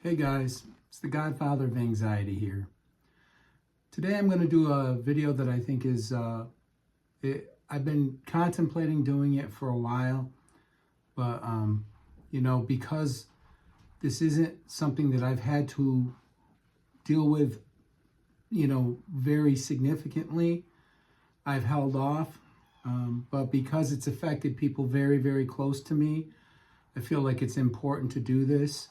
Hey guys, it's the Godfather of Anxiety here. Today I'm going to do a video that I think is, I've been contemplating doing it for a while, but because this isn't something that I've had to deal with, very significantly, I've held off. But because it's affected people very, very close to me, I feel like it's important to do this.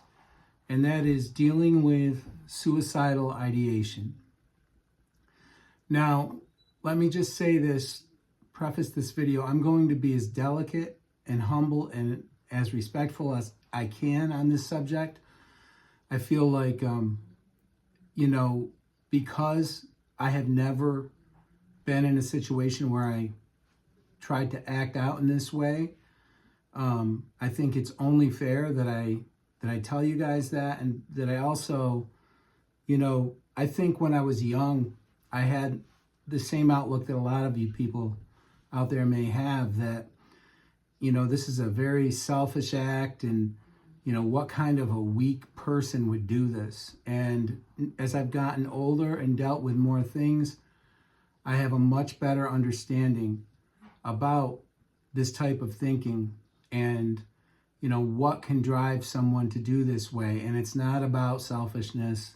And that is dealing with suicidal ideation. Now, let me just say this, preface this video. I'm going to be as delicate and humble and as respectful as I can on this subject. I feel like, because I have never been in a situation where I tried to act out in this way, I think it's only fair that I tell you guys that, and that I also, I think when I was young, I had the same outlook that a lot of you people out there may have, that, this is a very selfish act, and, what kind of a weak person would do this? And as I've gotten older and dealt with more things, I have a much better understanding about this type of thinking and what can drive someone to do this way. And it's not about selfishness.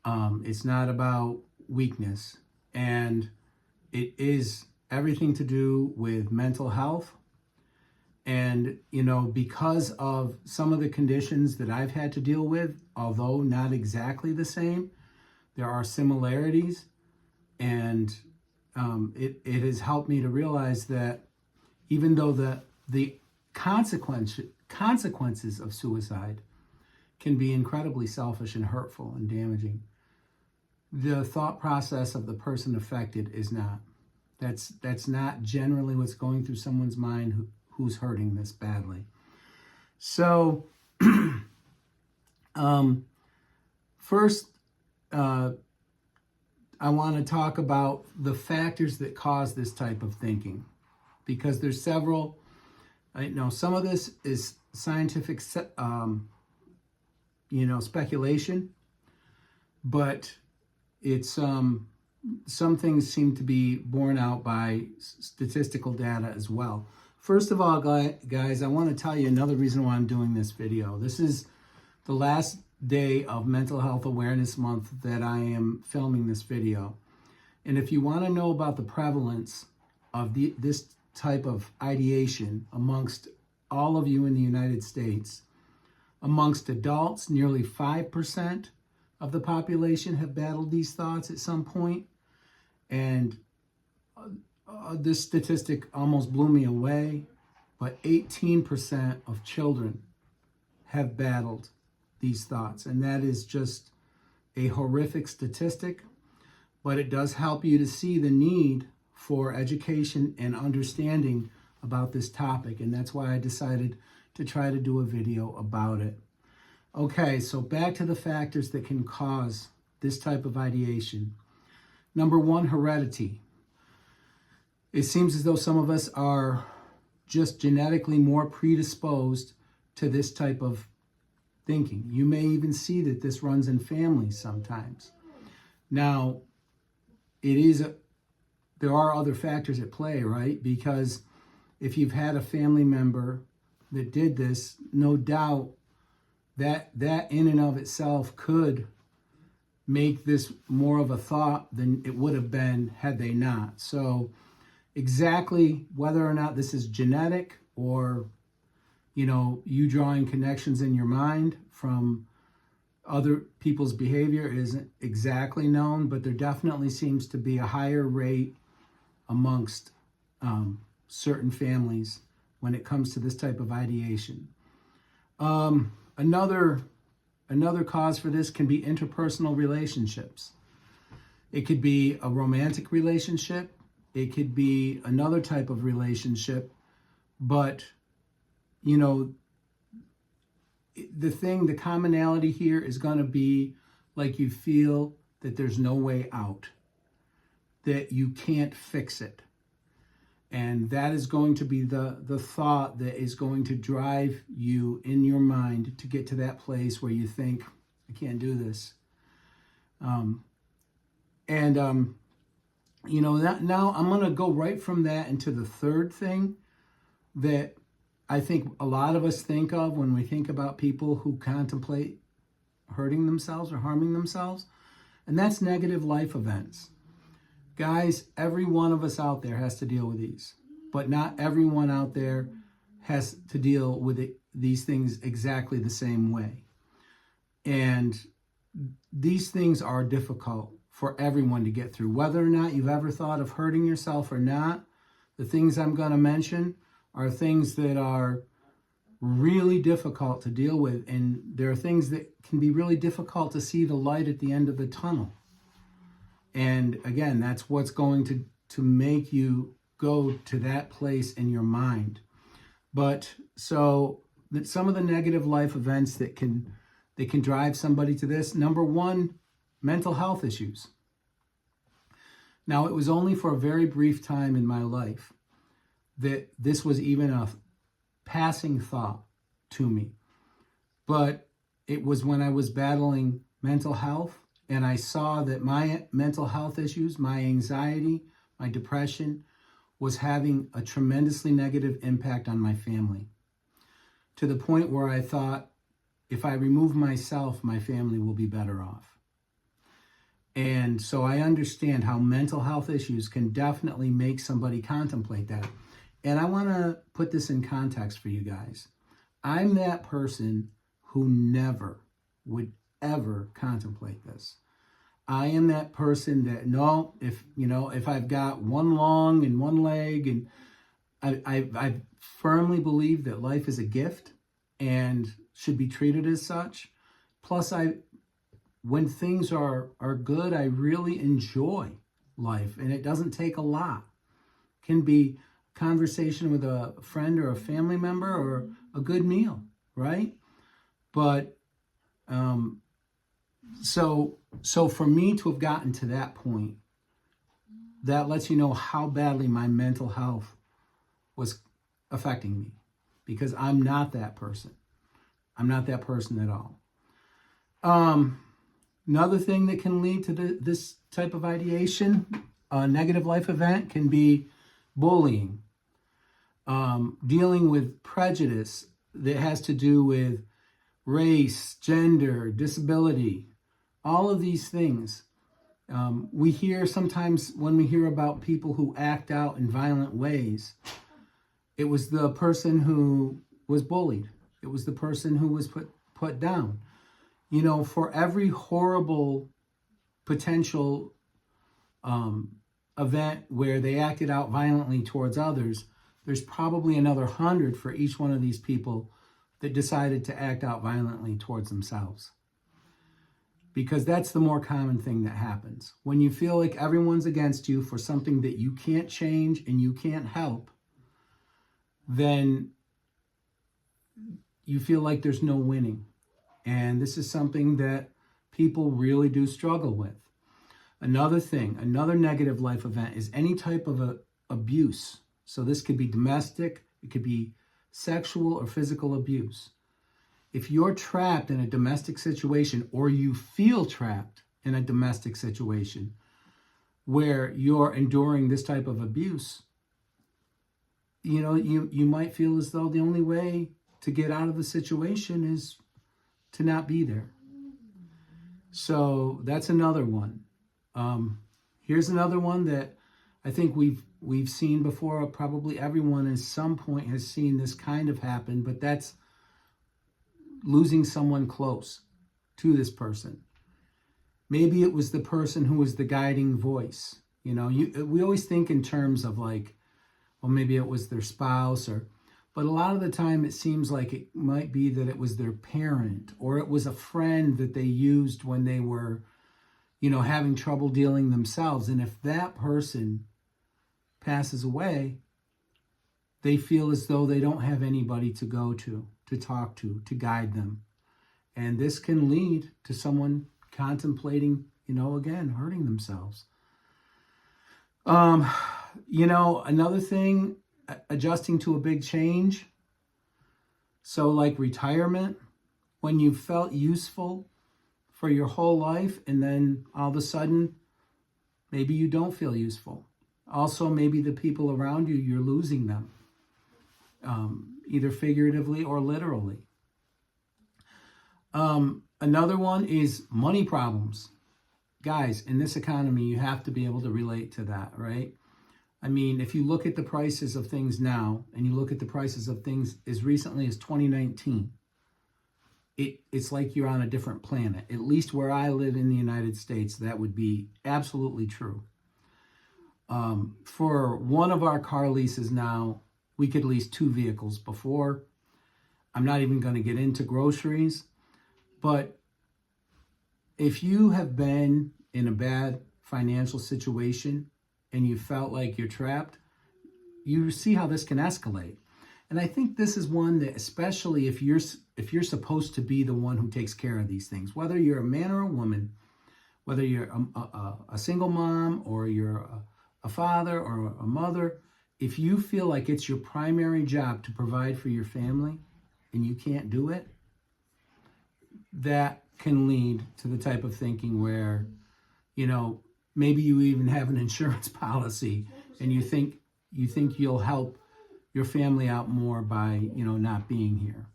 It's not about weakness. And it is everything to do with mental health. And, because of some of the conditions that I've had to deal with, although not exactly the same, there are similarities. And it has helped me to realize that even though the consequences of suicide can be incredibly selfish and hurtful and damaging, the thought process of the person affected is not. That's not generally what's going through someone's mind who's hurting this badly. So, first, I want to talk about the factors that cause this type of thinking, because there's several. I know some of this is scientific, speculation, but it's some things seem to be borne out by statistical data as well. First of all, guys, I want to tell you another reason why I'm doing this video. This is the last day of Mental Health Awareness Month that I am filming this video. And if you want to know about the prevalence of this type of ideation amongst all of you in the United States, amongst adults, nearly 5% of the population have battled these thoughts at some point. And this statistic almost blew me away, but 18% of children have battled these thoughts. And that is just a horrific statistic, but it does help you to see the need for education and understanding about this topic. And that's why I decided to try to do a video about it. Okay, so back to the factors that can cause this type of ideation. Number one, heredity. It seems as though some of us are just genetically more predisposed to this type of thinking. You may even see that this runs in families sometimes. Now, there are other factors at play, right? Because if you've had a family member that did this, no doubt that in and of itself could make this more of a thought than it would have been had they not. So exactly whether or not this is genetic or, you drawing connections in your mind from other people's behavior isn't exactly known, but there definitely seems to be a higher rate amongst certain families when it comes to this type of ideation. Another cause for this can be interpersonal relationships. It could be a romantic relationship. It could be another type of relationship. But, the commonality here is going to be like you feel that there's no way out, that you can't fix it. And that is going to be the thought that is going to drive you in your mind to get to that place where you think, I can't do this. Now I'm going to go right from that into the third thing that I think a lot of us think of when we think about people who contemplate hurting themselves or harming themselves, and that's negative life events. Guys, every one of us out there has to deal with these, but not everyone out there has to deal with these things exactly the same way. And these things are difficult for everyone to get through. Whether or not you've ever thought of hurting yourself or not, the things I'm going to mention are things that are really difficult to deal with. And there are things that can be really difficult to see the light at the end of the tunnel. And again, that's what's going to make you go to that place in your mind. But so that some of the negative life events that can drive somebody to this. Number one, mental health issues. Now, it was only for a very brief time in my life that this was even a passing thought to me. But it was when I was battling mental health and I saw that my mental health issues, my anxiety, my depression was having a tremendously negative impact on my family. To the point where I thought, if I remove myself, my family will be better off. And so I understand how mental health issues can definitely make somebody contemplate that. And I want to put this in context for you guys. I'm that person who never would ever contemplate this. I am that person that, no, if I've got one lung and one leg, and I firmly believe that life is a gift and should be treated as such. Plus, when things are good, I really enjoy life, and it doesn't take a lot. It can be a conversation with a friend or a family member or a good meal, right? But so for me to have gotten to that point, that lets you know how badly my mental health was affecting me, because I'm not that person. I'm not that person at all. Another thing that can lead to this type of ideation, a negative life event, can be bullying, dealing with prejudice that has to do with race, gender, disability, all of these things. We hear sometimes when we hear about people who act out in violent ways, it was the person who was bullied. It was the person who was put down. For every horrible potential event where they acted out violently towards others, there's probably another 100 for each one of these people that decided to act out violently towards themselves. Because that's the more common thing that happens. When you feel like everyone's against you for something that you can't change and you can't help, then you feel like there's no winning. And this is something that people really do struggle with. Another negative life event is any type of abuse. So this could be domestic, it could be sexual or physical abuse. If you're trapped in a domestic situation, or you feel trapped in a domestic situation where you're enduring this type of abuse, you might feel as though the only way to get out of the situation is to not be there. So that's another one. Here's another one that I think we've seen before. Probably everyone at some point has seen this kind of happen, but that's losing someone close to this person. Maybe it was the person who was the guiding voice. We always think in terms of like, well, maybe it was their spouse, but a lot of the time it seems like it might be that it was their parent, or it was a friend that they used when they were, having trouble dealing themselves. And if that person passes away, they feel as though they don't have anybody to go to talk to guide them. And this can lead to someone contemplating, again, hurting themselves. You know, another thing, adjusting to a big change. So like retirement, when you felt useful for your whole life and then all of a sudden, maybe you don't feel useful. Also, maybe the people around you, you're losing them, either figuratively or literally. Another one is money problems. Guys, in this economy, you have to be able to relate to that, right? I mean, if you look at the prices of things now and you look at the prices of things as recently as 2019, it's like you're on a different planet. At least where I live in the United States, that would be absolutely true. For one of our car leases now, we could lease 2 vehicles before. I'm not even going to get into groceries. But if you have been in a bad financial situation and you felt like you're trapped, you see how this can escalate. And I think this is one that, especially if you're supposed to be the one who takes care of these things, whether you're a man or a woman, whether you're a single mom or you're a father or a mother, if you feel like it's your primary job to provide for your family and you can't do it, that can lead to the type of thinking where, you know, maybe you even have an insurance policy and you think you'll help your family out more by, you know, not being here.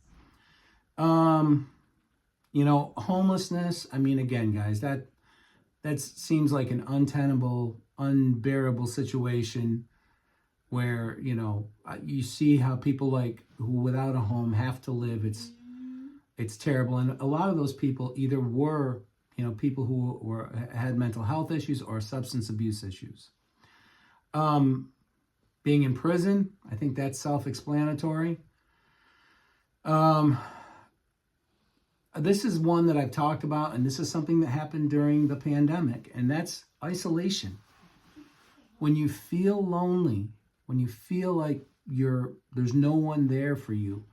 You know, homelessness. I mean, again, guys, that seems like an untenable, unbearable situation where, you know, you see how people like who without a home have to live. It's terrible. And a lot of those people either were, you know, people who had mental health issues or substance abuse issues. Being in prison, I think that's self-explanatory. This is one that I've talked about, and this is something that happened during the pandemic, and that's isolation. When you feel lonely, when you feel like there's no one there for you,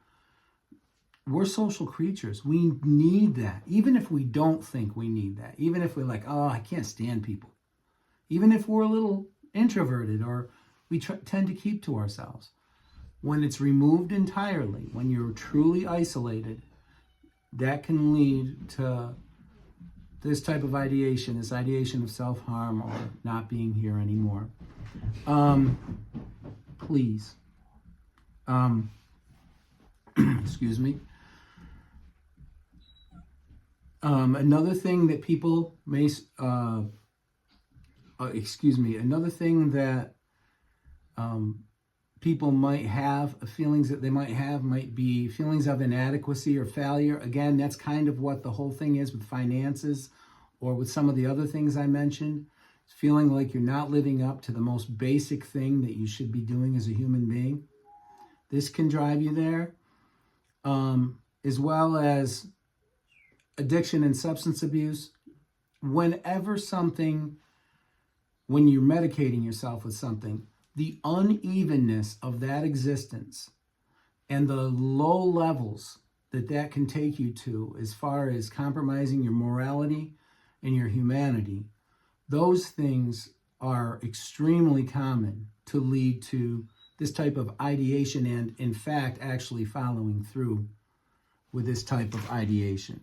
we're social creatures. We need that. Even if we don't think we need that. Even if we're like, oh, I can't stand people. Even if we're a little introverted or we tend to keep to ourselves. When it's removed entirely, when you're truly isolated, that can lead to this type of ideation, this ideation of self-harm or not being here anymore. Please. Excuse me. Another thing that people may, another thing that people might have, feelings that they might have might be feelings of inadequacy or failure. Again, that's kind of what the whole thing is with finances or with some of the other things I mentioned. It's feeling like you're not living up to the most basic thing that you should be doing as a human being. This can drive you there, as well as addiction and substance abuse. When you're medicating yourself with something, the unevenness of that existence and the low levels that can take you to as far as compromising your morality and your humanity, those things are extremely common to lead to this type of ideation and, in fact, actually following through with this type of ideation.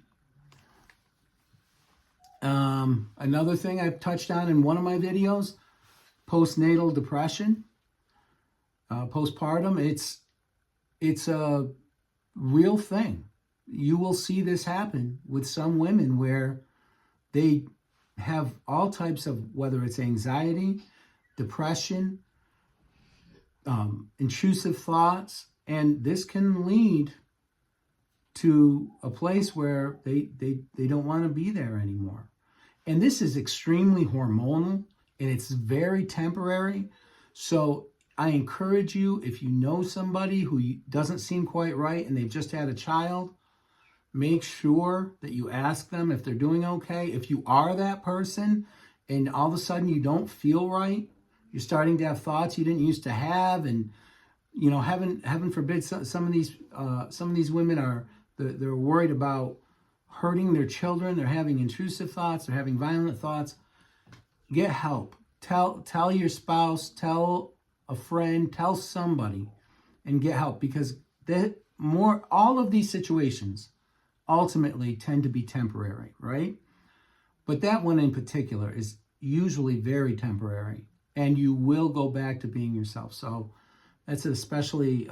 Another thing I've touched on in one of my videos, postnatal depression, postpartum, it's a real thing. You will see this happen with some women where they have all types of, whether it's anxiety, depression, intrusive thoughts, and this can lead to a place where they don't want to be there anymore. And this is extremely hormonal and it's very temporary. So I encourage you, if you know somebody who doesn't seem quite right and they've just had a child, make sure that you ask them if they're doing okay. If you are that person and all of a sudden you don't feel right, you're starting to have thoughts you didn't used to have, and you know, heaven forbid, some of these women they're worried about hurting their children. They're having intrusive thoughts. They're having violent thoughts. Get help. Tell your spouse. Tell a friend, tell somebody and get help, because all of these situations ultimately tend to be temporary, right? But that one in particular is usually very temporary, and you will go back to being yourself. So that's an especially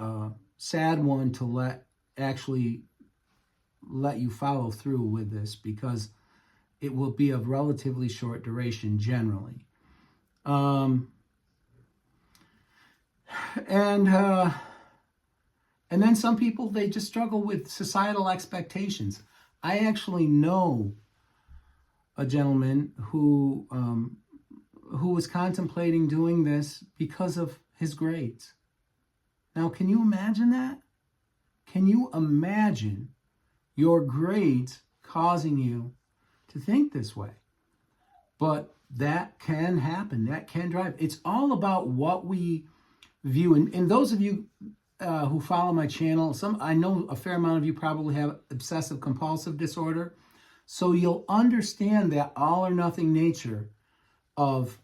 sad one to let you follow through with this, because it will be of relatively short duration generally. And then some people, they just struggle with societal expectations. I actually know a gentleman who was contemplating doing this because of his grades. Now, can you imagine that? Can you imagine your grades causing you to think this way? But that can happen. That can drive. It's all about what we view. And those of you who follow my channel, I know a fair amount of you probably have obsessive compulsive disorder. So you'll understand that all or nothing nature of,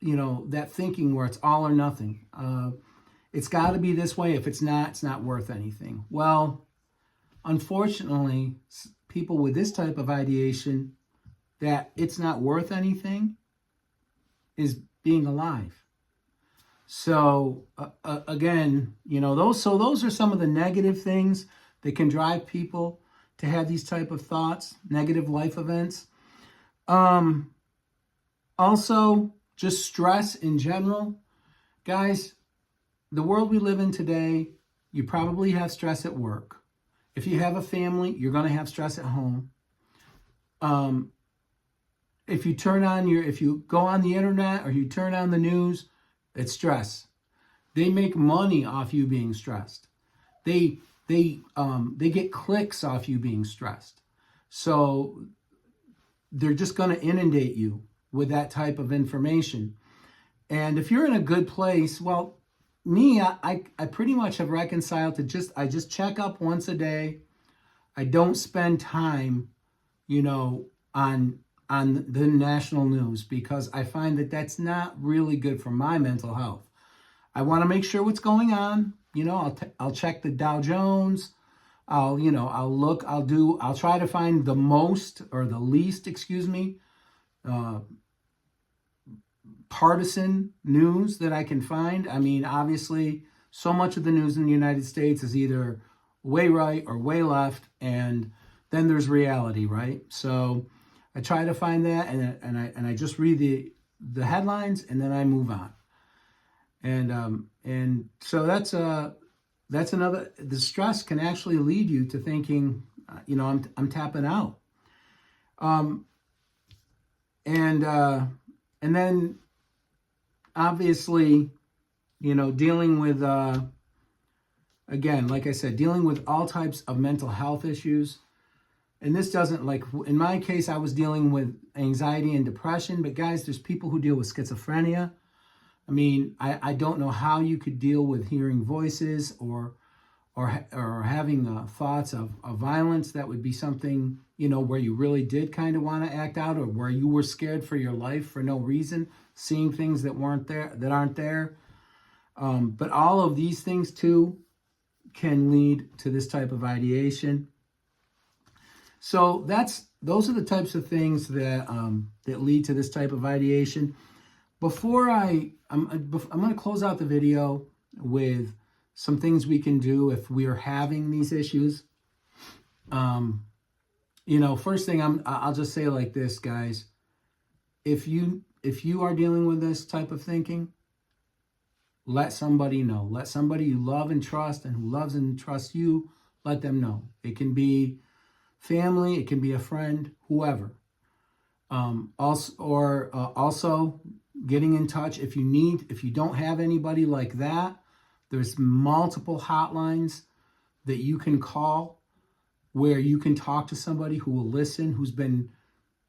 that thinking where it's all or nothing. It's got to be this way. If it's not worth anything. Well, unfortunately, people with this type of ideation, that it's not worth anything, is being alive. So again, those are some of the negative things that can drive people to have these type of thoughts, negative life events. Also, just stress in general. Guys, the world we live in today, you probably have stress at work. If you have a family, you're going to have stress at home. If you go on the internet or you turn on the news, it's stress. They make money off you being stressed. They get clicks off you being stressed. So they're just going to inundate you with that type of information. And if you're in a good place, well, me, I pretty much have reconciled to I just check up once a day. I don't spend time, on the national news, because I find that that's not really good for my mental health. I want to make sure what's going on. I'll check the Dow Jones. I'll try to find the most or the least, partisan news that I can find. I mean, obviously, so much of the news in the United States is either way right or way left, and then there's reality, right? So I try to find that, and I just read the headlines, and then I move on. And so that's another. The stress can actually lead you to thinking, I'm tapping out. And then obviously, dealing with again, like I said, dealing with all types of mental health issues. And this doesn't, in my case, I was dealing with anxiety and depression, but guys, there's people who deal with schizophrenia. I mean, I don't know how you could deal with hearing voices or having thoughts of violence. That would be something, where you really did kind of want to act out, or where you were scared for your life for no reason, seeing things that aren't there. But all of these things too can lead to this type of ideation. So those are the types of things that lead to this type of ideation. Before I'm going to close out the video with some things we can do if we are having these issues. First thing I'll just say like this, guys. If you are dealing with this type of thinking, let somebody know. Let somebody you love and trust, and who loves and trusts you, let them know. It can be family, it can be a friend, whoever. Also getting in touch if you don't have anybody like that, there's multiple hotlines that you can call where you can talk to somebody who will listen, who's been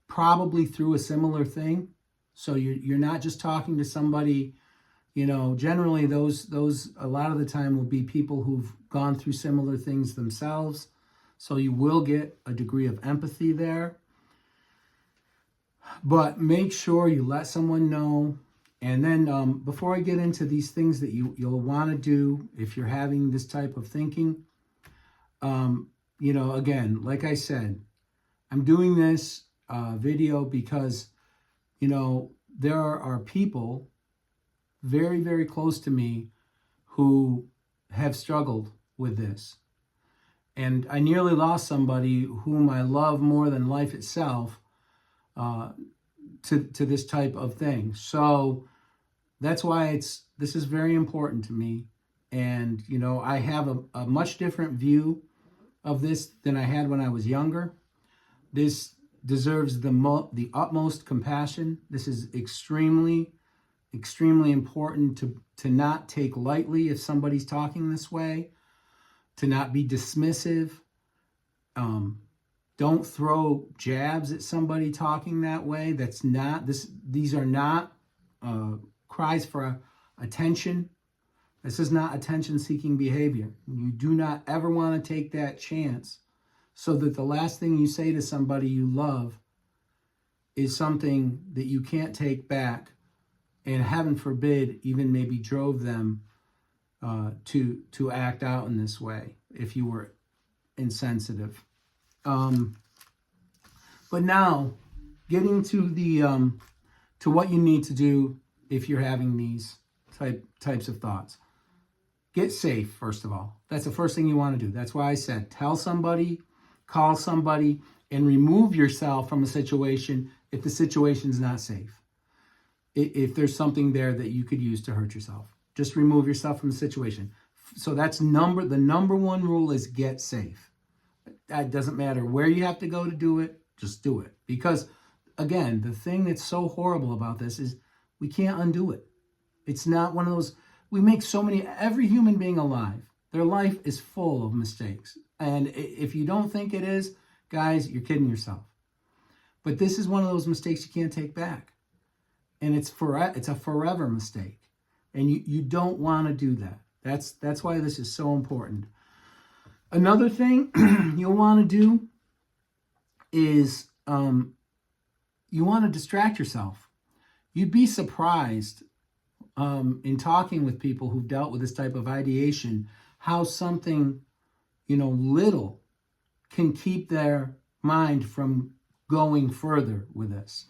probably through a similar thing. So you're not just talking to somebody, generally those a lot of the time will be people who've gone through similar things themselves. So you will get a degree of empathy there. But make sure you let someone know, And then before I get into these things that you'll want to do if you're having this type of thinking, again, like I said, I'm doing this video because, there are people very, very close to me who have struggled with this. And I nearly lost somebody whom I love more than life itself to this type of thing. So that's why this is very important to me. And, I have a much different view of this than I had when I was younger. This deserves the utmost compassion. This is extremely, extremely important to not take lightly if somebody's talking this way, to not be dismissive. Don't throw jabs at somebody talking that way. These are not cries for attention. This is not attention-seeking behavior. You do not ever want to take that chance so that the last thing you say to somebody you love is something that you can't take back, and heaven forbid, even maybe drove them to act out in this way if you were insensitive. But now, getting to to what you need to do if you're having these types of thoughts. Get safe, first of all. That's the first thing you want to do. That's why I said tell somebody, call somebody, and remove yourself from a situation if the situation's not safe. If there's something there that you could use to hurt yourself, just remove yourself from the situation. So that's the number one rule is get safe. It doesn't matter where you have to go to do it, just do it. Because again, the thing that's so horrible about this is we can't undo it. It's not one of those, we make every human being alive, their life is full of mistakes. And if you don't think it is, guys, you're kidding yourself. But this is one of those mistakes you can't take back. And it's a forever mistake. And you don't want to do that. That's why this is so important. Another thing you'll want to do is you want to distract yourself. You'd be surprised in talking with people who've dealt with this type of ideation, how something, little can keep their mind from going further with this.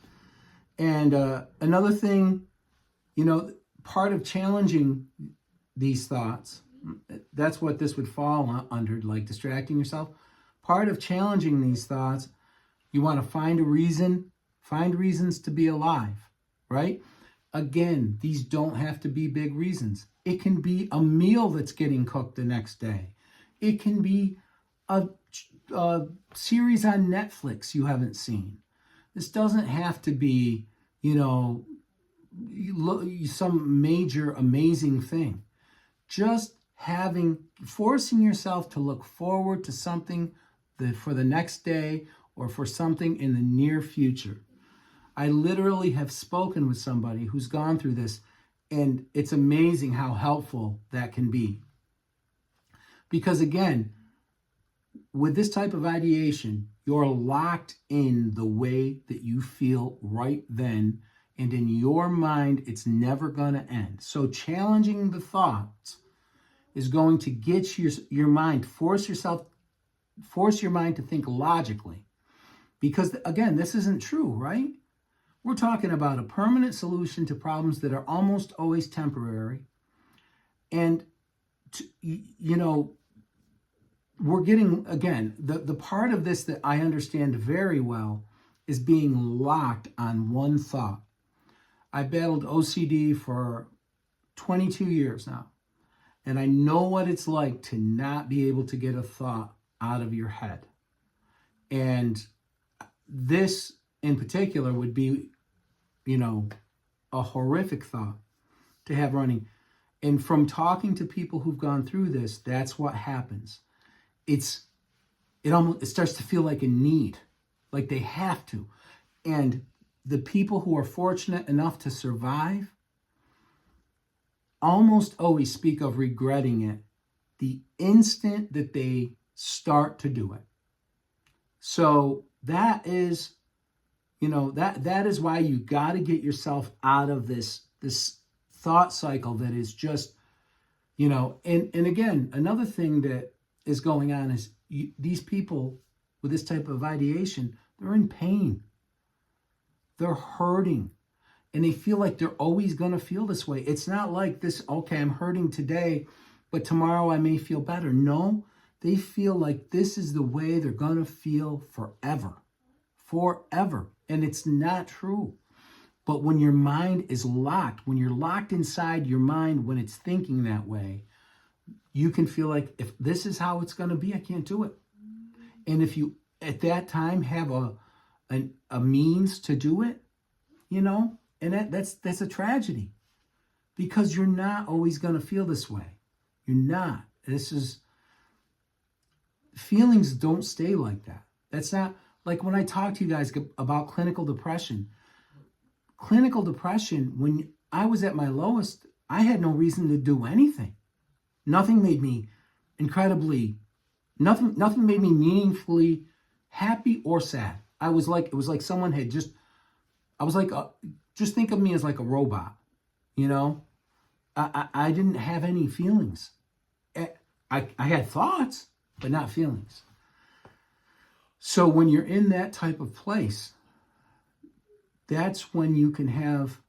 And another thing, part of challenging these thoughts, that's what this would fall under, like distracting yourself. Part of challenging these thoughts, you want to find reasons to be alive, right? Again, these don't have to be big reasons. It can be a meal that's getting cooked the next day. It can be a series on Netflix you haven't seen. This doesn't have to be, some major amazing thing. Just forcing yourself to look forward to something for the next day or for something in the near future. I literally have spoken with somebody who's gone through this, and it's amazing how helpful that can be. Because again, with this type of ideation, you're locked in the way that you feel right then, and in your mind, it's never going to end. So challenging the thoughts is going to get your mind, force your mind to think logically. Because again, this isn't true, right? We're talking about a permanent solution to problems that are almost always temporary. And, we're getting, again, the part of this that I understand very well is being locked on one thought. I battled OCD for 22 years now. And I know what it's like to not be able to get a thought out of your head. And this in particular would be, a horrific thought to have running. And from talking to people who've gone through this, that's what happens. It starts to feel like a need, like they have to. And the people who are fortunate enough to survive almost always speak of regretting it the instant that they start to do it. So that is, that is why you got to get yourself out of this this thought cycle that is just, and again, another thing that is going on is these people with this type of ideation, they're in pain. They're hurting. And they feel like they're always going to feel this way. It's not like this, okay, I'm hurting today, but tomorrow I may feel better. No, they feel like this is the way they're going to feel forever. Forever. And it's not true. But when your mind is locked, when you're locked inside your mind, when it's thinking that way, you can feel like, if this is how it's going to be, I can't do it. And if you, at that time, have a means to do it, and that's a tragedy, because you're not always going to feel this way. You're not. Feelings don't stay like that. That's not, like when I talk to you guys about clinical depression. Clinical depression, when I was at my lowest, I had no reason to do anything. Nothing made me nothing made me meaningfully happy or sad. It was like someone had just think of me as like a robot, I didn't have any feelings. I had thoughts, but not feelings. So when you're in that type of place, that's when you can have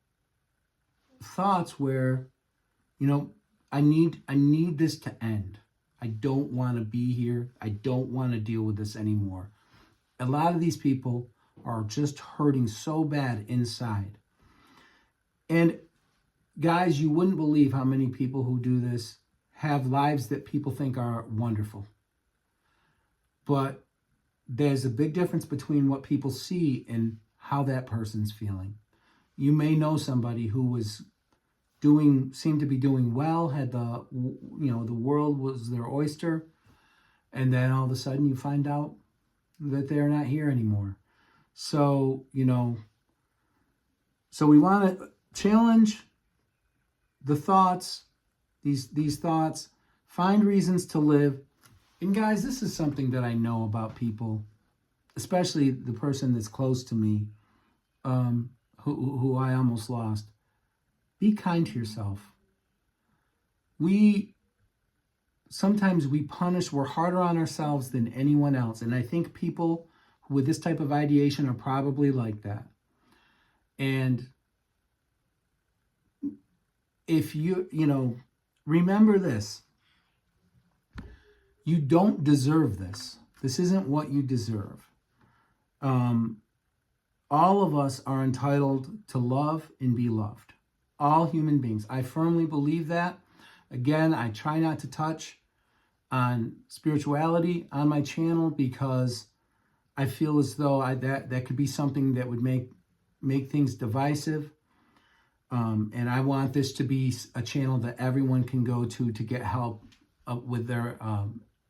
thoughts where, I need this to end. I don't want to be here. I don't want to deal with this anymore. A lot of these people are just hurting so bad inside. And guys, you wouldn't believe how many people who do this have lives that people think are wonderful. But there's a big difference between what people see and how that person's feeling. You may know somebody who was seemed to be doing well, had the world was their oyster, and then all of a sudden you find out that they're not here anymore. So, so we want to challenge the thoughts, these thoughts, find reasons to live. And guys, this is something that I know about people, especially the person that's close to me, who I almost lost. Be kind to yourself. Sometimes we punish, we're harder on ourselves than anyone else. And I think people with this type of ideation are probably like that. And if remember this, you don't deserve this. This isn't what you deserve. All of us are entitled to love and be loved. All human beings. I firmly believe that. Again, I try not to touch on spirituality on my channel because I feel as though that could be something that would make things divisive. And I want this to be a channel that everyone can go to get help with their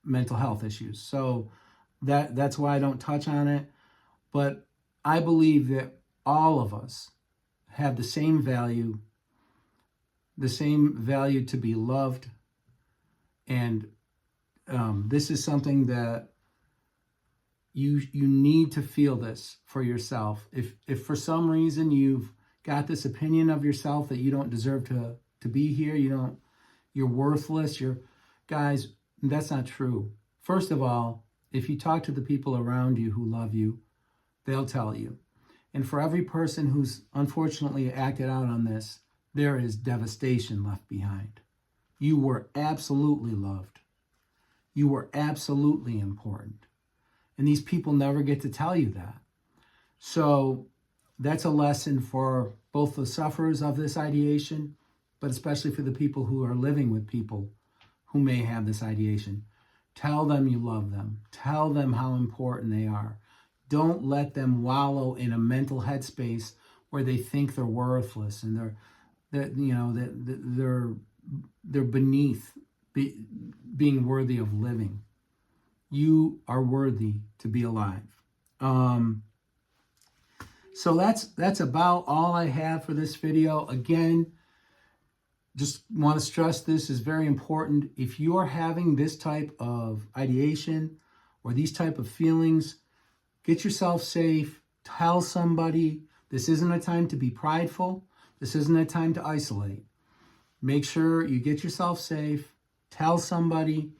mental health issues. So that's why I don't touch on it. But I believe that all of us have the same value to be loved. And this is something that you need to feel this for yourself. If for some reason you've got this opinion of yourself that you don't deserve to be here, you're worthless, guys, that's not true. First of all, if you talk to the people around you who love you, they'll tell you. And for every person who's unfortunately acted out on this, there is devastation left behind. You were absolutely loved. You were absolutely important. And these people never get to tell you that. So that's a lesson for both the sufferers of this ideation, but especially for the people who are living with people who may have this ideation. Tell them you love them. Tell them how important they are. Don't let them wallow in a mental headspace where they think they're worthless and they're beneath being worthy of living. You are worthy to be alive. So that's about all I have for this video. Again, just want to stress this is very important. If you are having this type of ideation or these type of feelings, get yourself safe. Tell somebody. This isn't a time to be prideful. This isn't a time to isolate. Make sure you get yourself safe, tell somebody,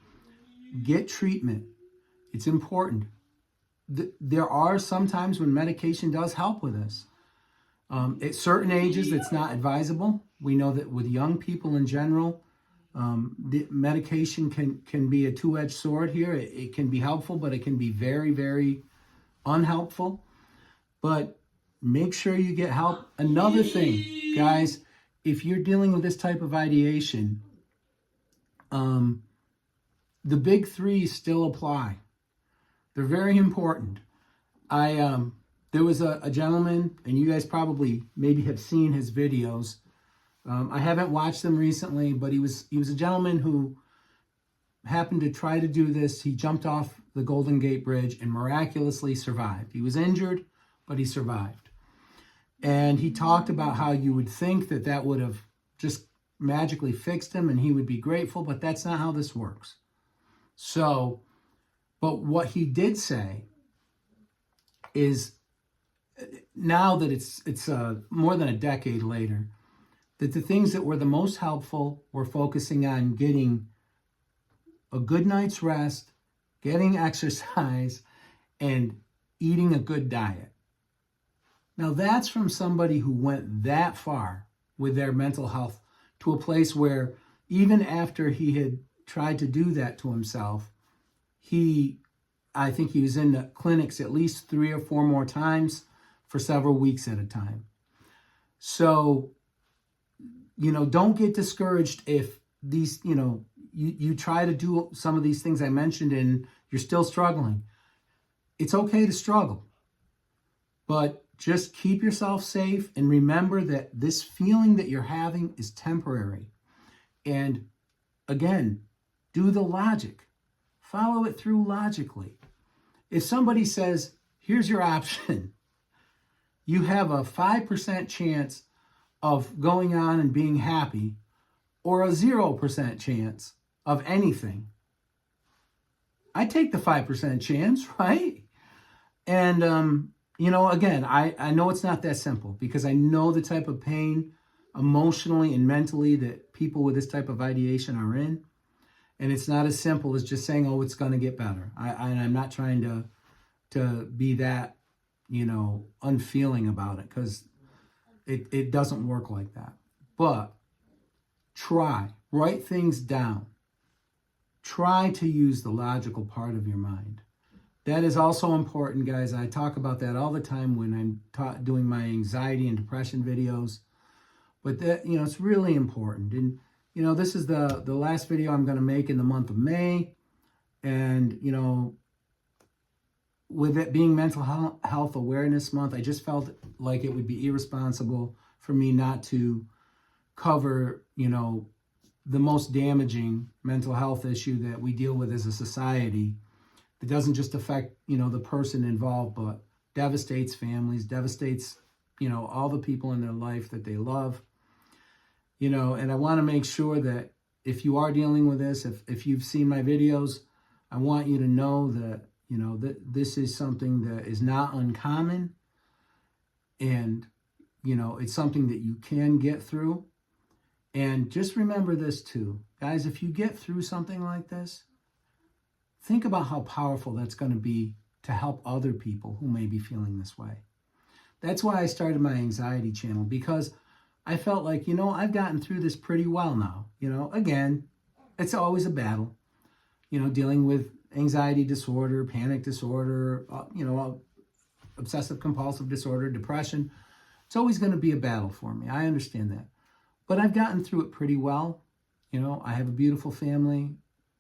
get treatment. It's important. There are some times when medication does help with this. At certain ages, it's not advisable. We know that with young people in general, the medication can be a two-edged sword here. It can be helpful, but it can be very, very unhelpful. But make sure you get help. Another thing, guys, if you're dealing with this type of ideation, the big three still apply. They're very important. There was a gentleman, and you guys probably maybe have seen his videos. I haven't watched them recently, but he was a gentleman who happened to try to do this. He jumped off the Golden Gate Bridge and miraculously survived. He was injured, but he survived. And he talked about how you would think that that would have just magically fixed him and he would be grateful, but that's not how this works. So, but what he did say is, now that it's more than a decade later, that the things that were the most helpful were focusing on getting a good night's rest, getting exercise, and eating a good diet. Now that's from somebody who went that far with their mental health to a place where even after he had tried to do that to himself, I think he was in the clinics at least 3 or 4 more times for several weeks at a time. So, don't get discouraged if these, you try to do some of these things I mentioned and you're still struggling. It's okay to struggle, but just keep yourself safe and remember that this feeling that you're having is temporary. And again, do the logic. Follow it through logically. If somebody says, here's your option, you have a 5% chance of going on and being happy or a 0% chance of anything. I take the 5% chance, right? And, again, I know it's not that simple because I know the type of pain emotionally and mentally that people with this type of ideation are in. And it's not as simple as just saying, oh, it's going to get better. I'm not trying to be that, unfeeling about it, because it doesn't work like that. But write things down. Try to use the logical part of your mind. That is also important, guys. I talk about that all the time when I'm doing my anxiety and depression videos. But that, it's really important. And, this is the last video I'm going to make in the month of May. And, with it being Mental Health Awareness Month, I just felt like it would be irresponsible for me not to cover, the most damaging mental health issue that we deal with as a society. It doesn't just affect, the person involved, but devastates families, devastates, all the people in their life that they love. And I want to make sure that if you are dealing with this, if you've seen my videos, I want you to know that, that this is something that is not uncommon. And, it's something that you can get through. And just remember this too. Guys, if you get through something like this, think about how powerful that's going to be to help other people who may be feeling this way. That's why I started my anxiety channel, because I felt like, I've gotten through this pretty well now. Again, it's always a battle, dealing with anxiety disorder, panic disorder, obsessive compulsive disorder, depression. It's always going to be a battle for me. I understand that. But I've gotten through it pretty well. I have a beautiful family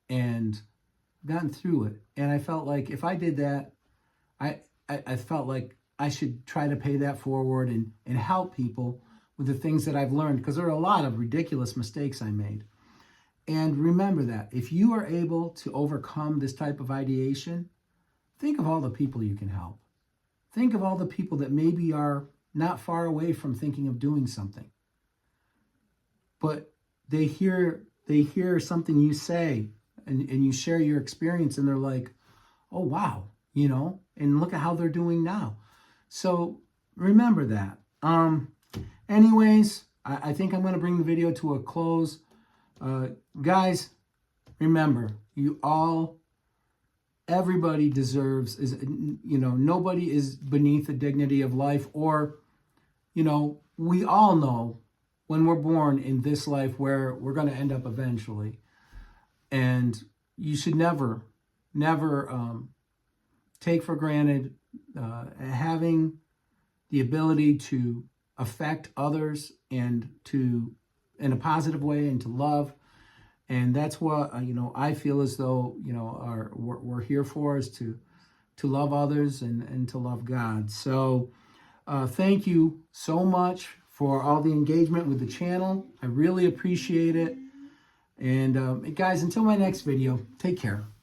and gotten through it. And I felt like if I did that, I felt like I should try to pay that forward and help people with the things that I've learned, because there are a lot of ridiculous mistakes I made. And remember that if you are able to overcome this type of ideation, think of all the people you can help. Think of all the people that maybe are not far away from thinking of doing something, but they hear something you say and you share your experience and they're like, oh, wow, and look at how they're doing now. So remember that. Anyways, I think I'm going to bring the video to a close. Guys, remember, everybody deserves, nobody is beneath the dignity of life, or, we all know when we're born in this life where we're going to end up eventually. And you should never take for granted having the ability to affect others and in a positive way, and to love. And that's what I feel as though we're here for, is to love others and to love God. So thank you so much for all the engagement with the channel. I really appreciate it. And guys, until my next video, take care.